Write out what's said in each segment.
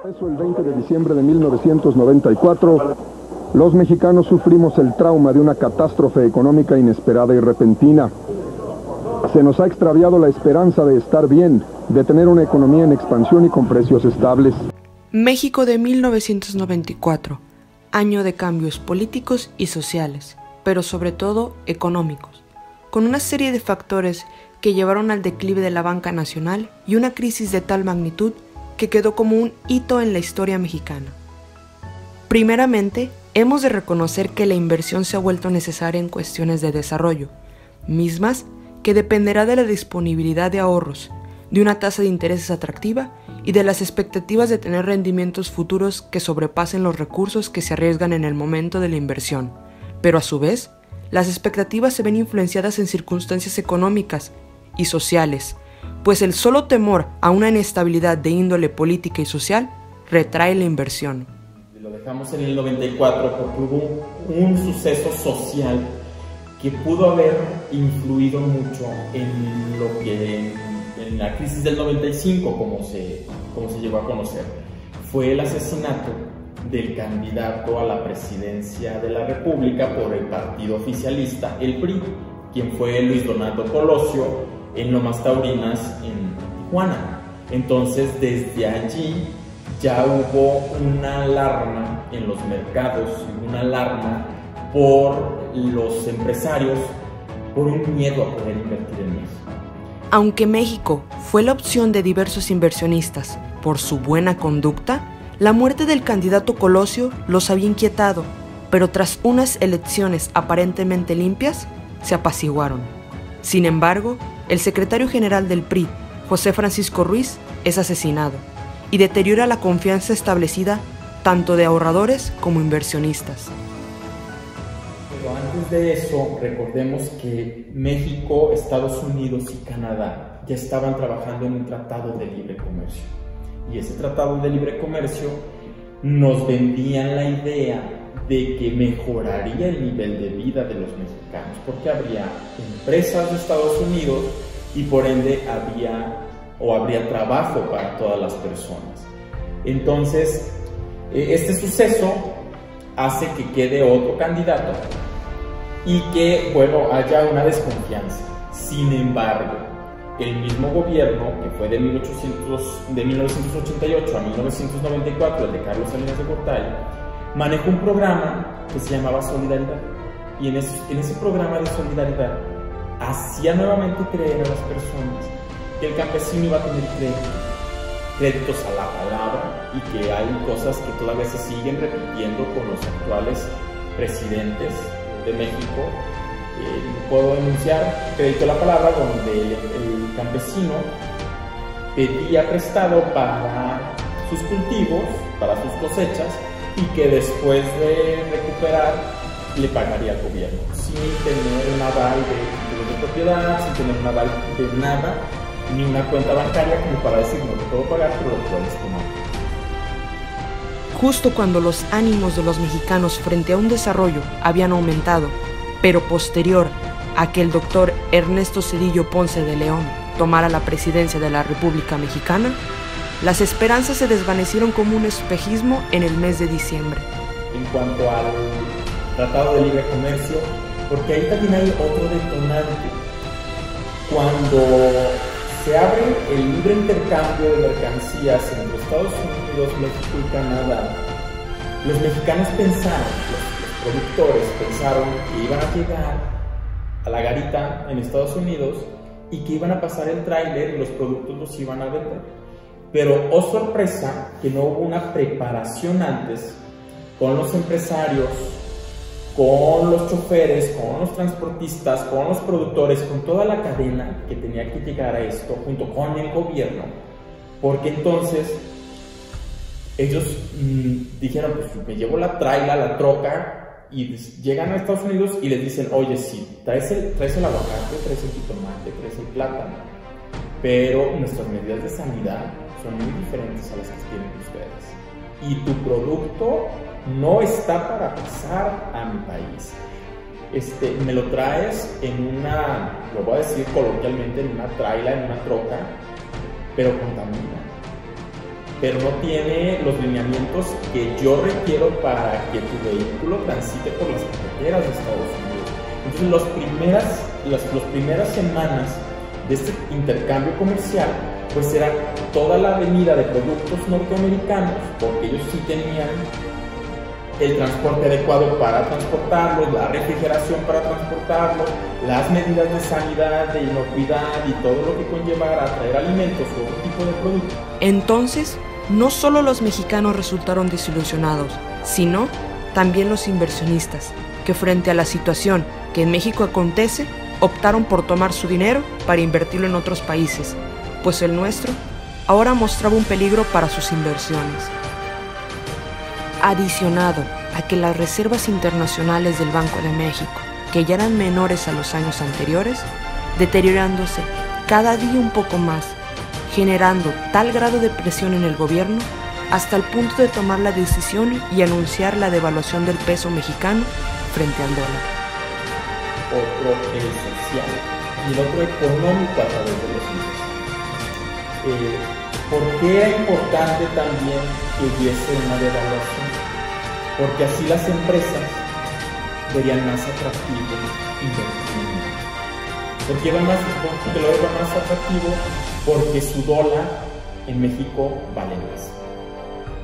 Eso el 20 de diciembre de 1994, los mexicanos sufrimos el trauma de una catástrofe económica inesperada y repentina. Se nos ha extraviado la esperanza de estar bien, de tener una economía en expansión y con precios estables. México de 1994, año de cambios políticos y sociales, pero sobre todo económicos, con una serie de factores que llevaron al declive de la banca nacional y una crisis de tal magnitud que quedó como un hito en la historia mexicana. Primeramente, hemos de reconocer que la inversión se ha vuelto necesaria en cuestiones de desarrollo, mismas que dependerá de la disponibilidad de ahorros, de una tasa de intereses atractiva y de las expectativas de tener rendimientos futuros que sobrepasen los recursos que se arriesgan en el momento de la inversión. Pero a su vez, las expectativas se ven influenciadas en circunstancias económicas y sociales, pues el solo temor a una inestabilidad de índole política y social retrae la inversión. Lo dejamos en el 94 porque hubo un suceso social que pudo haber influido mucho en lo que en la crisis del 95, como se llegó a conocer. Fue el asesinato del candidato a la presidencia de la República por el partido oficialista, el PRI, quien fue Luis Donaldo Colosio, en Lomas Taurinas, en Tijuana. Entonces, desde allí ya hubo una alarma en los mercados, una alarma por los empresarios, por un miedo a poder invertir en México. Aunque México fue la opción de diversos inversionistas por su buena conducta, la muerte del candidato Colosio los había inquietado, pero tras unas elecciones aparentemente limpias, se apaciguaron. Sin embargo, el secretario general del PRI, José Francisco Ruiz, es asesinado y deteriora la confianza establecida tanto de ahorradores como inversionistas. Pero antes de eso, recordemos que México, Estados Unidos y Canadá ya estaban trabajando en un tratado de libre comercio. Y ese tratado de libre comercio nos vendían la idea de que mejoraría el nivel de vida de los mexicanos, porque habría empresas de Estados Unidos y por ende habría trabajo para todas las personas. Entonces, este suceso hace que quede otro candidato y que, haya una desconfianza. Sin embargo, el mismo gobierno, que fue de 1988 a 1994, el de Carlos Salinas de Gortari, manejó un programa que se llamaba Solidaridad. Y en ese programa de solidaridad hacía nuevamente creer a las personas que el campesino iba a tener créditos a la palabra, y que hay cosas que todavía se siguen repitiendo con los actuales presidentes de México. Puedo denunciar crédito a la palabra, donde el campesino pedía prestado para sus cultivos, para sus cosechas, y que después de recuperar le pagaría al gobierno, sin tener un aval de propiedad, sin tener un aval de nada, ni una cuenta bancaria como para decir: no te puedo pagar, pero lo puedes tomar. Justo cuando los ánimos de los mexicanos frente a un desarrollo habían aumentado, pero posterior a que el doctor Ernesto Zedillo Ponce de León tomara la presidencia de la República Mexicana, las esperanzas se desvanecieron como un espejismo en el mes de diciembre. En cuanto al Tratado de Libre Comercio, porque ahí también hay otro detonante. Cuando se abre el libre intercambio de mercancías entre Estados Unidos, México y Canadá, los mexicanos pensaron, los productores pensaron que iban a llegar a la garita en Estados Unidos y que iban a pasar el tráiler y los productos los iban a vender. Pero, oh sorpresa, que no hubo una preparación antes con los empresarios, con los choferes, con los transportistas, con los productores, con toda la cadena que tenía que llegar a esto, junto con el gobierno. Porque entonces ellos dijeron: pues me llevo la traila, la troca, y llegan a Estados Unidos y les dicen: oye, sí, traes el aguacate, traes el jitomate, traes el plátano, pero nuestras medidas de sanidad son muy diferentes a las que tienen ustedes, y tu producto no está para pasar a mi país. Me lo traes en una, lo voy a decir coloquialmente, en una traila, en una troca, pero contamina. pero no tiene los lineamientos que yo requiero para que tu vehículo transite por las carreteras de Estados Unidos. Entonces, las primeras semanas de este intercambio comercial, pues era toda la avenida de productos norteamericanos, porque ellos sí tenían el transporte adecuado para transportarlos, la refrigeración para transportarlos, las medidas de sanidad, de inocuidad y todo lo que conllevara a traer alimentos o otro tipo de productos. Entonces, no solo los mexicanos resultaron desilusionados, sino también los inversionistas, que frente a la situación que en México acontece, optaron por tomar su dinero para invertirlo en otros países, pues el nuestro ahora mostraba un peligro para sus inversiones. Adicionado a que las reservas internacionales del Banco de México, que ya eran menores a los años anteriores, deteriorándose cada día un poco más, generando tal grado de presión en el gobierno hasta el punto de tomar la decisión y anunciar la devaluación del peso mexicano frente al dólar. Otro el social y el otro económico a través de los ingresos. ¿Por qué era importante también que hubiese una devaluación? Porque así las empresas verían más atractivo invertir en ellos. Porque lo era más atractivo porque su dólar en México vale más.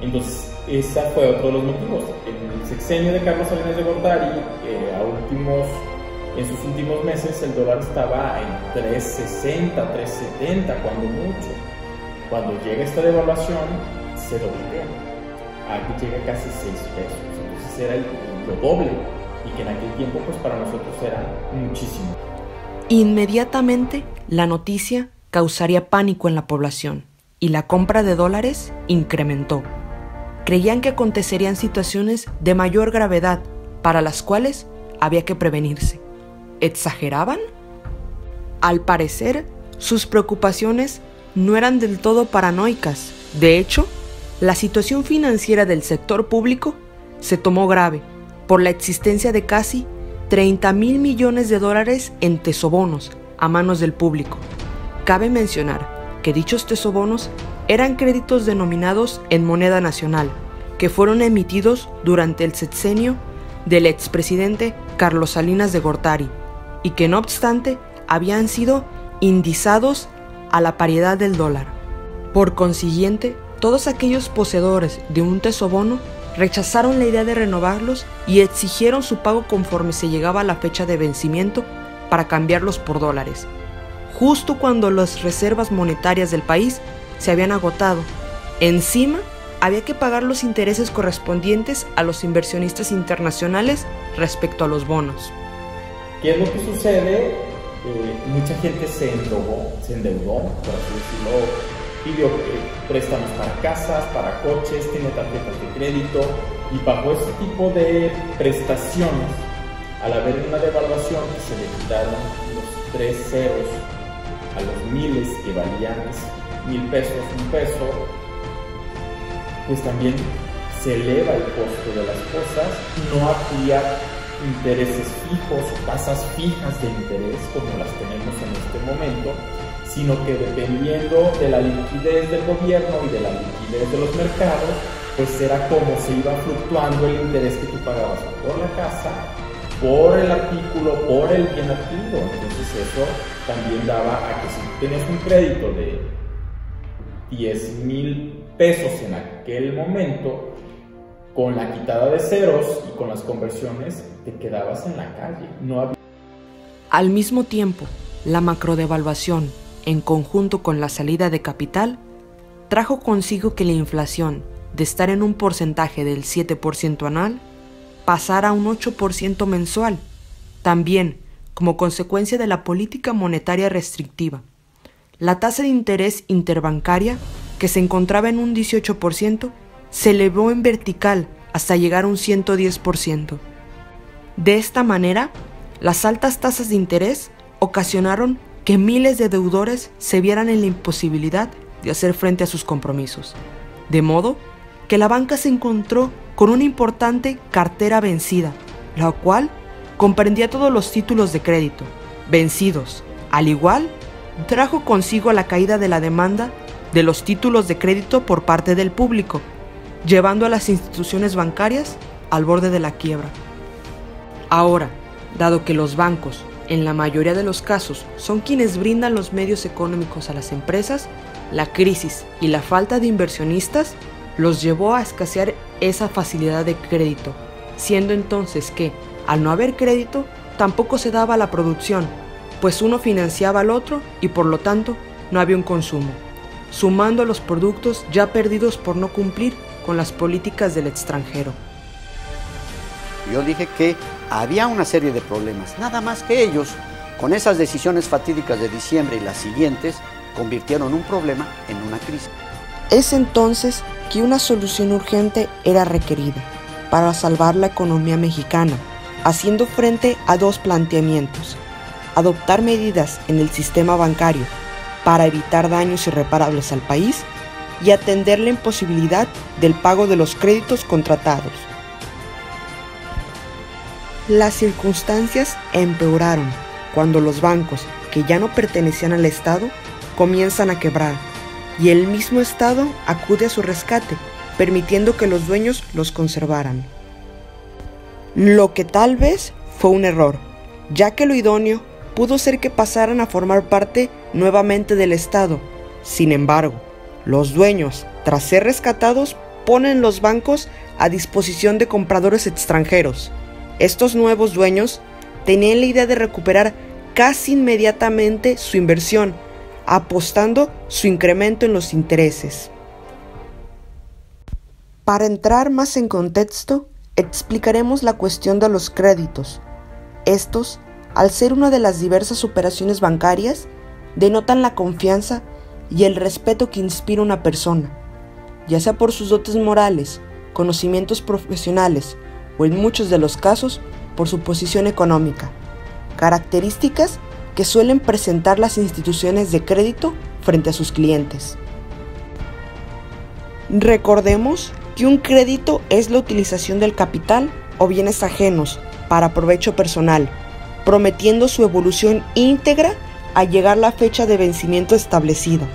Entonces, ese fue otro de los motivos. En el sexenio de Carlos Salinas de Gortari, en sus últimos meses, el dólar estaba en 3.60, 3.70, cuando mucho. Cuando llega esta devaluación, se doblea. Aquí llega casi 6 pesos. Entonces era lo doble, y que en aquel tiempo pues para nosotros era muchísimo. Inmediatamente, la noticia causaría pánico en la población y la compra de dólares incrementó. Creían que acontecerían situaciones de mayor gravedad para las cuales había que prevenirse. ¿Exageraban? Al parecer, sus preocupaciones no eran del todo paranoicas. De hecho, la situación financiera del sector público se tomó grave por la existencia de casi 30,000 millones de dólares en tesobonos a manos del público. Cabe mencionar que dichos tesobonos eran créditos denominados en moneda nacional, que fueron emitidos durante el sexenio del expresidente Carlos Salinas de Gortari, y que no obstante habían sido indizados a la paridad del dólar. Por consiguiente, todos aquellos poseedores de un tesobono rechazaron la idea de renovarlos y exigieron su pago conforme se llegaba a la fecha de vencimiento para cambiarlos por dólares, justo cuando las reservas monetarias del país se habían agotado. Encima, había que pagar los intereses correspondientes a los inversionistas internacionales respecto a los bonos. ¿Qué es lo que sucede? Mucha gente se endeudó, por así decirlo, pidió préstamos para casas, para coches, tiene tarjetas de crédito, y bajo ese tipo de prestaciones, al haber una devaluación, se le quitaron los 3 ceros a los miles que valían 1,000 pesos, 1 peso, pues también se eleva el costo de las cosas. No había intereses fijos o tasas fijas de interés como las tenemos en este momento, sino que dependiendo de la liquidez del gobierno y de la liquidez de los mercados, pues era como se iba fluctuando el interés que tú pagabas por la casa, por el artículo, por el bien adquirido. Entonces eso también daba a que si tenías un crédito de 10,000 pesos en aquel momento, con la quitada de ceros y con las conversiones, te quedabas en la calle. No había... Al mismo tiempo, la macrodevaluación, en conjunto con la salida de capital, trajo consigo que la inflación, de estar en un porcentaje del 7% anual, pasara a un 8% mensual, también como consecuencia de la política monetaria restrictiva. La tasa de interés interbancaria, que se encontraba en un 18%, se elevó en vertical hasta llegar a un 110%. De esta manera, las altas tasas de interés ocasionaron que miles de deudores se vieran en la imposibilidad de hacer frente a sus compromisos, de modo que la banca se encontró con una importante cartera vencida, la cual comprendía todos los títulos de crédito vencidos. Al igual, trajo consigo la caída de la demanda de los títulos de crédito por parte del público, llevando a las instituciones bancarias al borde de la quiebra. Ahora, dado que los bancos, en la mayoría de los casos, son quienes brindan los medios económicos a las empresas, la crisis y la falta de inversionistas los llevó a escasear esa facilidad de crédito, siendo entonces que, al no haber crédito, tampoco se daba la producción, pues uno financiaba al otro y por lo tanto no había un consumo, sumando a los productos ya perdidos por no cumplir con las políticas del extranjero. Yo dije que había una serie de problemas, nada más que ellos, con esas decisiones fatídicas de diciembre y las siguientes, convirtieron un problema en una crisis. Es entonces que una solución urgente era requerida para salvar la economía mexicana, haciendo frente a dos planteamientos: adoptar medidas en el sistema bancario para evitar daños irreparables al país y atender la imposibilidad del pago de los créditos contratados. Las circunstancias empeoraron cuando los bancos, que ya no pertenecían al Estado, comienzan a quebrar, y el mismo Estado acude a su rescate, permitiendo que los dueños los conservaran. Lo que tal vez fue un error, ya que lo idóneo pudo ser que pasaran a formar parte nuevamente del Estado. Sin embargo, los dueños, tras ser rescatados, ponen los bancos a disposición de compradores extranjeros. Estos nuevos dueños tenían la idea de recuperar casi inmediatamente su inversión, apostando su incremento en los intereses. Para entrar más en contexto, explicaremos la cuestión de los créditos. Estos, al ser una de las diversas operaciones bancarias, denotan la confianza y el respeto que inspira una persona, ya sea por sus dotes morales, conocimientos profesionales o en muchos de los casos por su posición económica, características que suelen presentar las instituciones de crédito frente a sus clientes. Recordemos que un crédito es la utilización del capital o bienes ajenos para provecho personal, prometiendo su evolución íntegra al llegar la fecha de vencimiento establecida.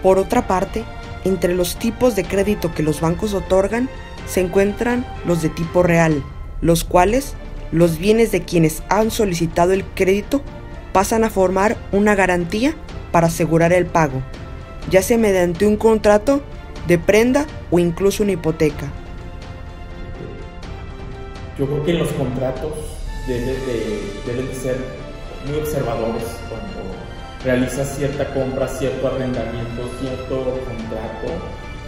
Por otra parte, entre los tipos de crédito que los bancos otorgan se encuentran los de tipo real, los cuales los bienes de quienes han solicitado el crédito pasan a formar una garantía para asegurar el pago, ya sea mediante un contrato de prenda o incluso una hipoteca. Yo creo que en los contratos deben de ser muy observadores cuando realizas cierta compra, cierto arrendamiento, cierto contrato,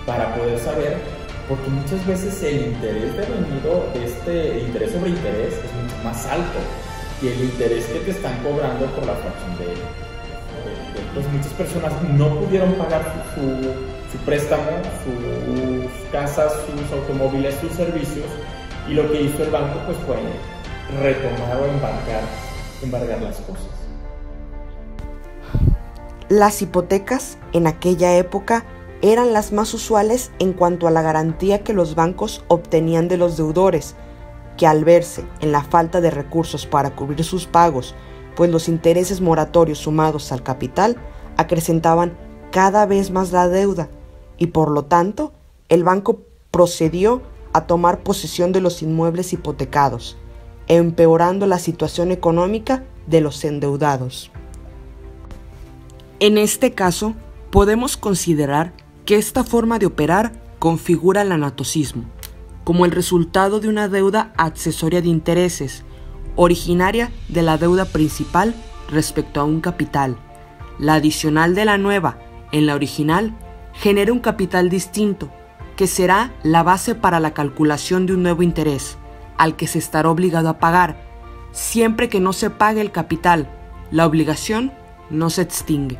para poder saber, porque muchas veces el interés de rendido, interés sobre interés, es mucho más alto que el interés que te están cobrando por la fracción de pues muchas personas no pudieron pagar su préstamo, sus casas, sus automóviles, sus servicios, y lo que hizo el banco pues fue retomar o embargar las cosas. Las hipotecas en aquella época eran las más usuales en cuanto a la garantía que los bancos obtenían de los deudores, que al verse en la falta de recursos para cubrir sus pagos, pues los intereses moratorios sumados al capital acrecentaban cada vez más la deuda, y por lo tanto el banco procedió a tomar posesión de los inmuebles hipotecados, empeorando la situación económica de los endeudados. En este caso, podemos considerar que esta forma de operar configura el anatocismo, como el resultado de una deuda accesoria de intereses, originaria de la deuda principal respecto a un capital. La adicional de la nueva en la original genera un capital distinto, que será la base para la calculación de un nuevo interés, al que se estará obligado a pagar. Siempre que no se pague el capital, la obligación no se extingue.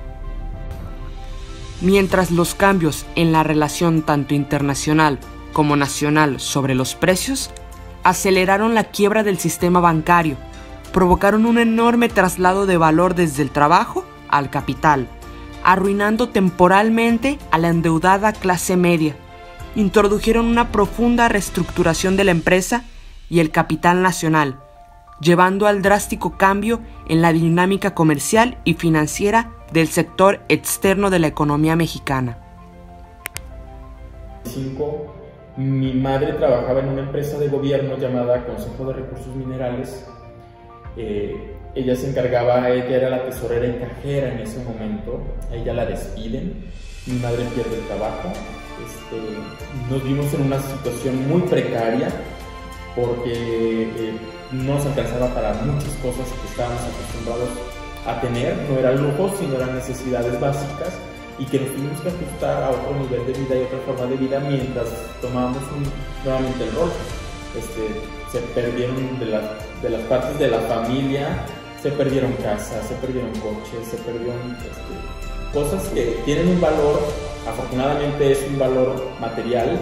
Mientras los cambios en la relación tanto internacional como nacional sobre los precios aceleraron la quiebra del sistema bancario, provocaron un enorme traslado de valor desde el trabajo al capital, arruinando temporalmente a la endeudada clase media. Introdujeron una profunda reestructuración de la empresa y el capital nacional, llevando al drástico cambio en la dinámica comercial y financiera del sector externo de la economía mexicana. Mi madre trabajaba en una empresa de gobierno llamada Consejo de Recursos Minerales. Ella se encargaba, ella era la tesorera y cajera en ese momento. A ella la despiden, mi madre pierde el trabajo. Nos vimos en una situación muy precaria porque no nos alcanzaba para muchas cosas que estábamos acostumbrados a tener. No eran lujos, sino eran necesidades básicas, y que nos tuvimos que ajustar a otro nivel de vida y otra forma de vida mientras tomábamos nuevamente el rol. Se perdieron de las partes de la familia, se perdieron casas, se perdieron coches, se perdieron cosas que tienen un valor. Afortunadamente es un valor material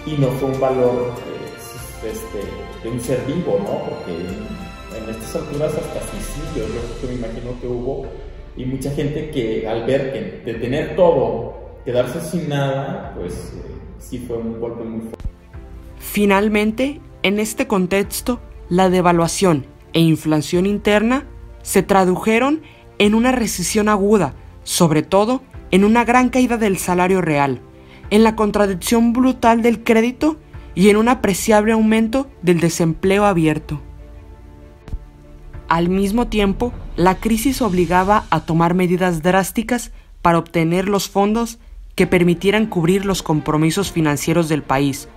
y no fue un valor de un ser vivo, ¿no? Porque en estas alturas hasta suicidios, yo me imagino que hubo, y mucha gente que al ver que de tener todo, quedarse sin nada, pues sí fue un golpe muy fuerte. Finalmente, en este contexto, la devaluación e inflación interna se tradujeron en una recesión aguda, sobre todo en una gran caída del salario real, en la contracción brutal del crédito y en un apreciable aumento del desempleo abierto. Al mismo tiempo, la crisis obligaba a tomar medidas drásticas para obtener los fondos que permitieran cubrir los compromisos financieros del país,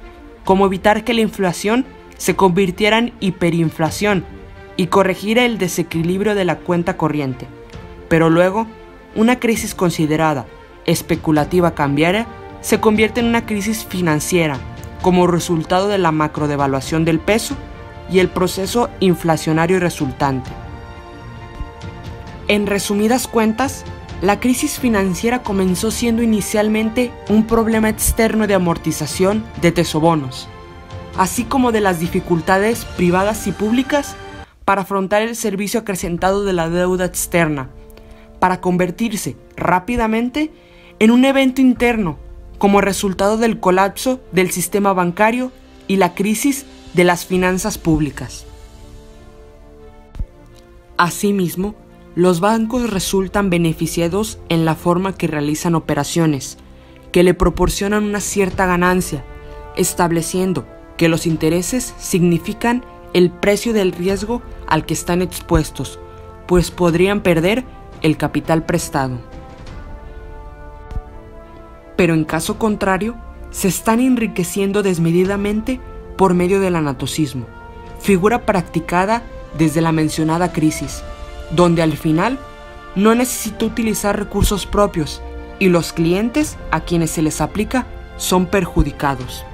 como evitar que la inflación se convirtiera en hiperinflación y corregir el desequilibrio de la cuenta corriente. Pero luego, una crisis considerada especulativa cambiaria se convierte en una crisis financiera como resultado de la macrodevaluación del peso y el proceso inflacionario resultante. En resumidas cuentas, la crisis financiera comenzó siendo inicialmente un problema externo de amortización de tesobonos, así como de las dificultades privadas y públicas para afrontar el servicio acrecentado de la deuda externa, para convertirse rápidamente en un evento interno como resultado del colapso del sistema bancario y la crisis de las finanzas públicas. Asimismo, los bancos resultan beneficiados en la forma que realizan operaciones, que le proporcionan una cierta ganancia, estableciendo que los intereses significan el precio del riesgo al que están expuestos, pues podrían perder el capital prestado. Pero en caso contrario, se están enriqueciendo desmedidamente por medio del anatocismo, figura practicada desde la mencionada crisis, donde al final no necesita utilizar recursos propios y los clientes a quienes se les aplica son perjudicados.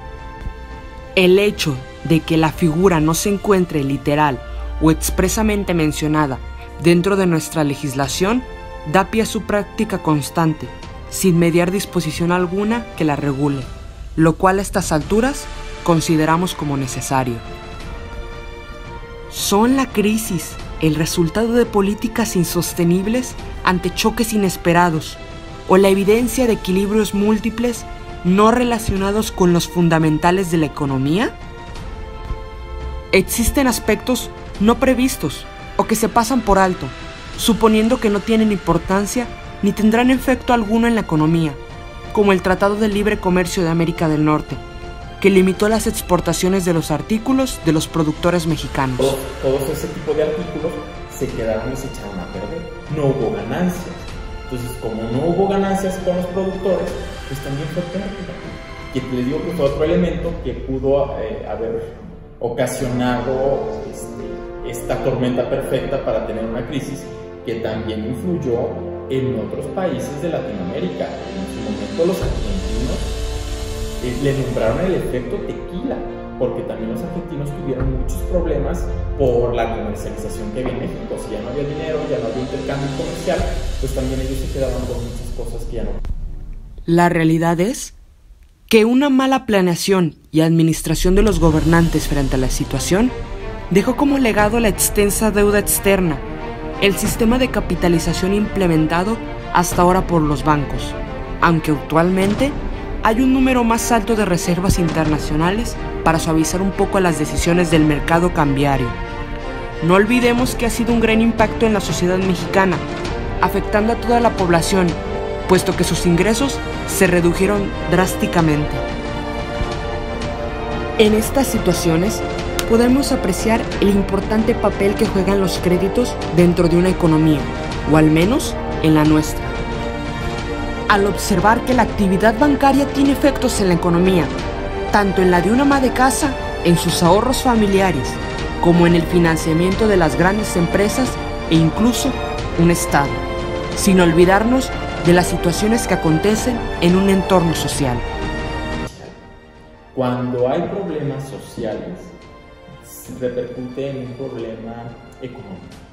El hecho de que la figura no se encuentre literal o expresamente mencionada dentro de nuestra legislación da pie a su práctica constante, sin mediar disposición alguna que la regule, lo cual a estas alturas consideramos como necesario. ¿Son la crisis el resultado de políticas insostenibles ante choques inesperados o la evidencia de equilibrios múltiples no relacionados con los fundamentales de la economía? Existen aspectos no previstos o que se pasan por alto, suponiendo que no tienen importancia ni tendrán efecto alguno en la economía, como el Tratado de Libre Comercio de América del Norte, que limitó las exportaciones de los artículos de los productores mexicanos. Todos ese tipo de artículos se quedaron y se echaron a perder. No hubo ganancias. Entonces, como no hubo ganancias con los productores, pues también fue pérdida. Que les digo que fue otro elemento que pudo haber ocasionado esta tormenta perfecta para tener una crisis que también influyó en otros países de Latinoamérica. En su momento los argentinos le nombraron el efecto tequila, porque también los argentinos tuvieron muchos problemas por la comercialización que había en México. Si ya no había dinero, ya no había intercambio comercial, pues también ellos se quedaban con muchas cosas que ya no. La realidad es que una mala planeación y administración de los gobernantes frente a la situación dejó como legado la extensa deuda externa, el sistema de capitalización implementado hasta ahora por los bancos, aunque actualmente hay un número más alto de reservas internacionales para suavizar un poco las decisiones del mercado cambiario. No olvidemos que ha sido un gran impacto en la sociedad mexicana, afectando a toda la población, puesto que sus ingresos se redujeron drásticamente. En estas situaciones podemos apreciar el importante papel que juegan los créditos dentro de una economía, o al menos en la nuestra. Al observar que la actividad bancaria tiene efectos en la economía, tanto en la de una ama de casa, en sus ahorros familiares, como en el financiamiento de las grandes empresas e incluso un Estado, sin olvidarnos de las situaciones que acontecen en un entorno social. Cuando hay problemas sociales, repercute en un problema económico.